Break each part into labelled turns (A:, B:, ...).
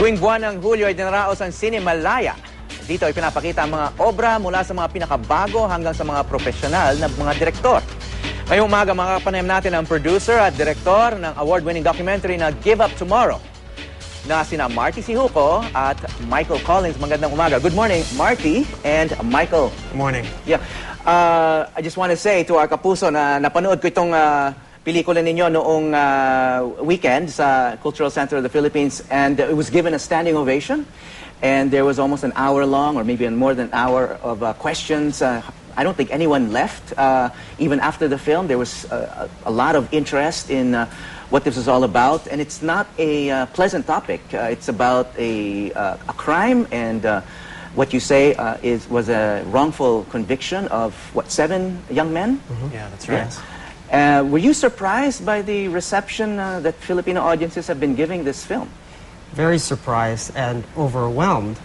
A: Tuwing buwan ng Hulyo ay dinaraos ang Sine Malaya. Dito ay pinapakita ang mga obra mula sa mga pinakabago hanggang sa mga profesional na mga direktor. Ngayong umaga makakapanayam natin ang producer at direktor ng award-winning documentary na Give Up Tomorrow na sina Marty Syjuco at Michael Collins. Magandang umaga. Good morning, Marty and Michael.
B: Good morning.
A: Yeah. I just want to say to our kapuso na napanood ko itong pelikula ninyo noong weekend sa Cultural Center of the Philippines, and it was given a standing ovation. And there was almost an hour long, or maybe more than an hour of questions. I don't think anyone left. Even after the film, there was a lot of interest in what this is all about. And it's not a pleasant topic. It's about a crime, and what you say was a wrongful conviction of, what, 7 young men?
B: Mm-hmm. Yeah, that's right.
A: Yes. Were you surprised by the reception that Filipino audiences have been giving this film?
C: Very surprised and overwhelmed,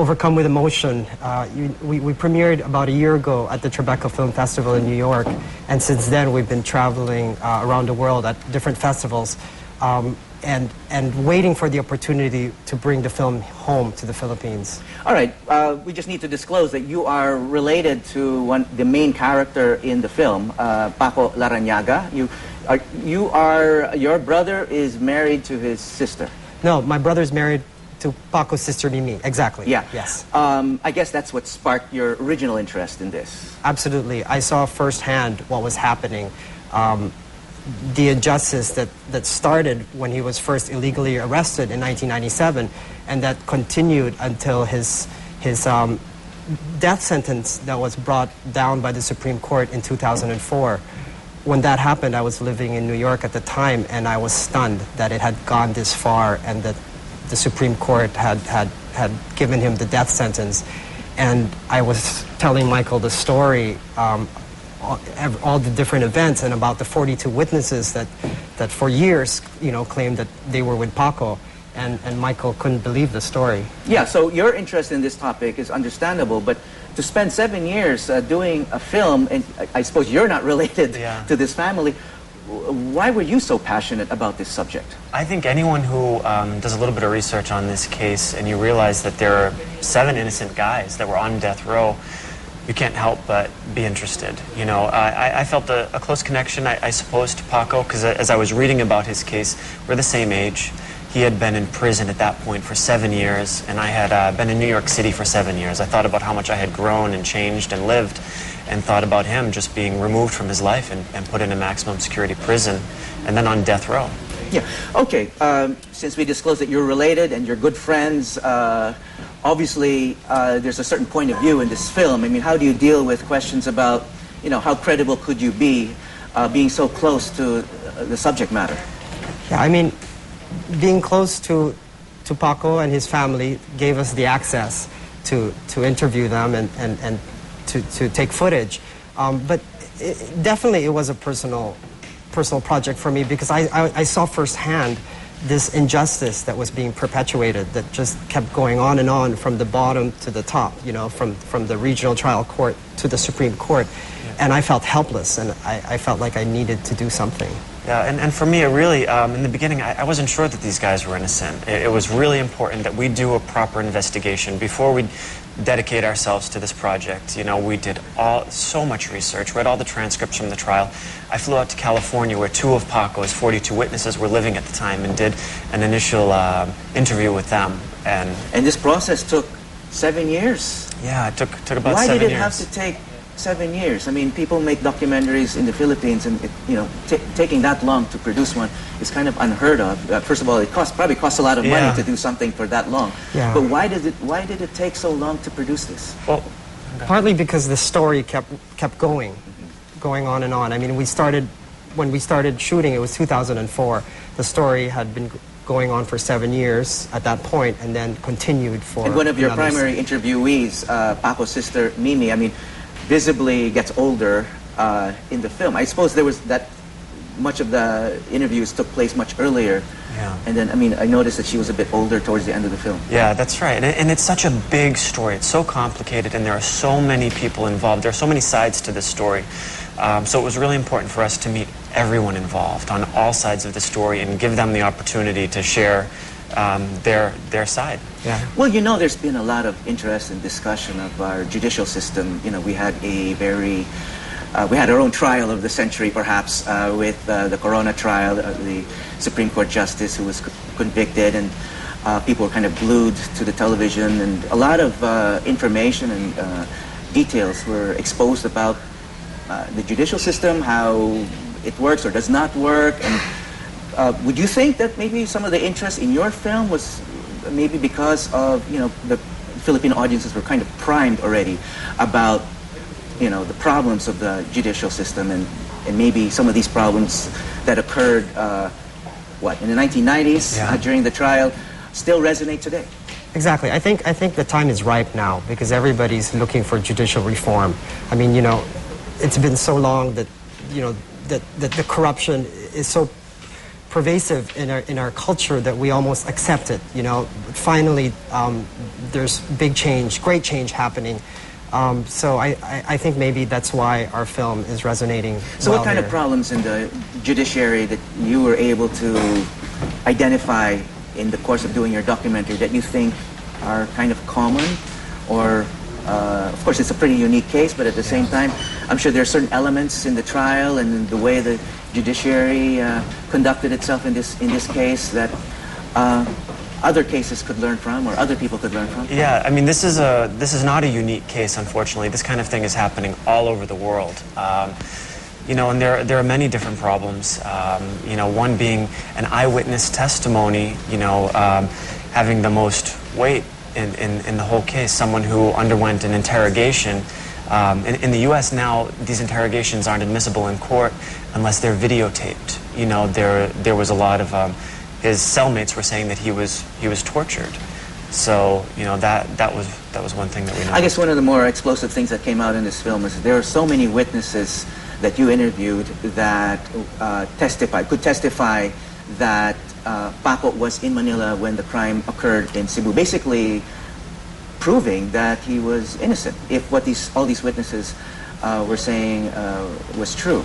C: overcome with emotion. We premiered about a year ago at the Tribeca Film Festival in New York, and since then we've been traveling around the world at different festivals and waiting for the opportunity to bring the film home to the Philippines.
A: All right, we just need to disclose that you are related to the main character in the film, Paco Larrañaga. Your brother is married to his sister.
C: No, my brother's married to Paco's sister Mimi. Exactly.
A: Yeah.
C: Yes.
A: I guess that's what sparked your original interest in this.
C: Absolutely. I saw firsthand what was happening. The injustice that started when he was first illegally arrested in 1997, and that continued until his death sentence that was brought down by the Supreme Court in 2004. When that happened, I was living in New York at the time, and I was stunned that it had gone this far and that the Supreme Court had given him the death sentence. And I was telling Michael the story, all the different events, and about the 42 witnesses that for years, claimed that they were with Paco. And Michael couldn't believe the story.
A: Yeah, so your interest in this topic is understandable, but to spend 7 years doing a film, and I suppose you're not related to this family, why were you so passionate about this subject?
B: I think anyone who does a little bit of research on this case, and you realize that there are 7 innocent guys that were on death row, you can't help but be interested. I felt a close connection, I suppose, to Paco, because as I was reading about his case, we're the same age. He had been in prison at that point for 7 years, and I had been in New York City for 7 years. I thought about how much I had grown and changed and lived, and thought about him just being removed from his life and put in a maximum security prison, and then on death row.
A: Yeah, okay. Since we disclosed that you're related and you're good friends, obviously there's a certain point of view in this film. I mean, how do you deal with questions about, how credible could you be being so close to the subject matter?
C: Yeah, I mean, being close to Paco and his family gave us the access to interview them and to take footage. But definitely it was a personal project for me, because I saw firsthand this injustice that was being perpetuated, that just kept going on and on from the bottom to the top, from the regional trial court to the Supreme Court. And I felt helpless, and I felt like I needed to do something.
B: Yeah, and for me, it really, in the beginning, I wasn't sure that these guys were innocent. It was really important that we do a proper investigation before we dedicate ourselves to this project. We did so much research, read all the transcripts from the trial. I flew out to California, where 2 of Paco's 42 witnesses were living at the time, and did an initial interview with them. And
A: this process took 7 years.
B: Yeah, it took about 7 years.
A: Why did it have to take 7 years? I mean, people make documentaries in the Philippines, and taking that long to produce one is kind of unheard of. First of all, it probably costs a lot of money to do something for that long. Yeah. But why did it take so long to produce this?
C: Well, partly because the story kept going on and on. I mean, when we started shooting, it was 2004. The story had been going on for 7 years at that point, and then continued for.
A: And one of your primary interviewees, Paco's sister Mimi, I mean, visibly gets older in the film. I suppose there was that much of the interviews took place much earlier. Yeah. And then, I noticed that she was a bit older towards the end of the film.
B: Yeah, that's right. And it's such a big story. It's so complicated, and there are so many people involved. There are so many sides to this story. So it was really important for us to meet everyone involved on all sides of the story and give them the opportunity to share their side.
C: Yeah.
A: Well, you know, there's been a lot of interest and discussion of our judicial system. You know, we had we had our own trial of the century, perhaps, with the Corona trial, the Supreme Court justice who was convicted, and people were kind of glued to the television, and a lot of information and details were exposed about the judicial system, how it works or does not work. And would you think that maybe some of the interest in your film was maybe because of, you know, the Philippine audiences were kind of primed already about, you know, the problems of the judicial system, and maybe some of these problems that occurred, in the 1990s during the trial still resonate today?
C: Exactly. I think the time is ripe now because everybody's looking for judicial reform. I mean, you know, it's been so long that, you know, that the corruption is so pervasive in our culture that we almost accept it. You know, finally, there's big change, great change happening. So I think maybe that's why our film is resonating.
A: So what kind of problems in the judiciary that you were able to identify in the course of doing your documentary that you think are kind of common? Or, of course, it's a pretty unique case, but at the same time, I'm sure there are certain elements in the trial and the way the judiciary conducted itself in this case that other cases could learn from, or other people could learn from?
B: Yeah, I mean, this is not a unique case, unfortunately. This kind of thing is happening all over the world. You know, and there are many different problems. You know, one being an eyewitness testimony, you know, having the most weight in the whole case. Someone who underwent an interrogation. In the U.S. now, these interrogations aren't admissible in court unless they're videotaped. You know, there was a lot of his cellmates were saying that he was tortured. So, you know, that was one thing that we know.
A: I guess one of the more explosive things that came out in this film is there are so many witnesses that you interviewed that could testify that Paco was in Manila when the crime occurred in Cebu, basically proving that he was innocent, if what all these witnesses were saying was true.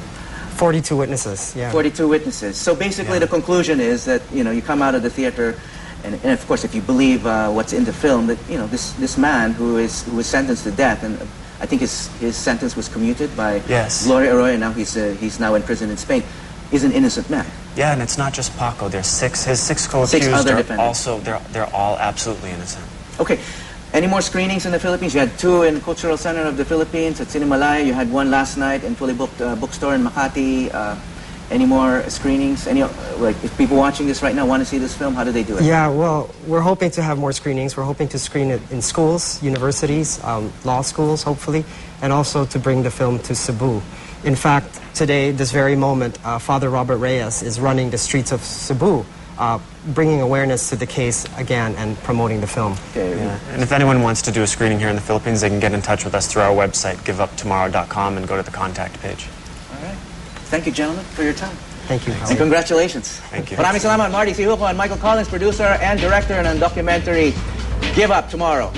C: 42 witnesses, yeah.
A: 42 witnesses. So basically the conclusion is that, you know, you come out of the theater, and of course if you believe what's in the film, that, you know, this man who was sentenced to death, and I think his sentence was commuted by Gloria Arroyo, and now he's now in prison in Spain, is an innocent man.
B: Yeah, and it's not just Paco. There's his six co-accused are also, they're all absolutely innocent.
A: Okay. Any more screenings in the Philippines? You had 2 in Cultural Center of the Philippines at Cinemalaya. You had 1 last night in fully booked bookstore in Makati. Any more screenings? Like, if people watching this right now want to see this film, how do they do it?
C: Yeah, well, we're hoping to have more screenings. We're hoping to screen it in schools, universities, law schools, hopefully, and also to bring the film to Cebu. In fact, today, this very moment, Father Robert Reyes is running the streets of Cebu, bringing awareness to the case again and promoting the film.
A: Okay.
B: Yeah. And if anyone wants to do a screening here in the Philippines, they can get in touch with us through our website, giveuptomorrow.com, and go to the contact page.
A: All right. Thank you, gentlemen, for your time.
C: Thank you.
A: And congratulations.
B: Thank you.
A: Maraming salamat, Marty Syjuco and Michael Collins, producer and director ng documentary Give Up Tomorrow.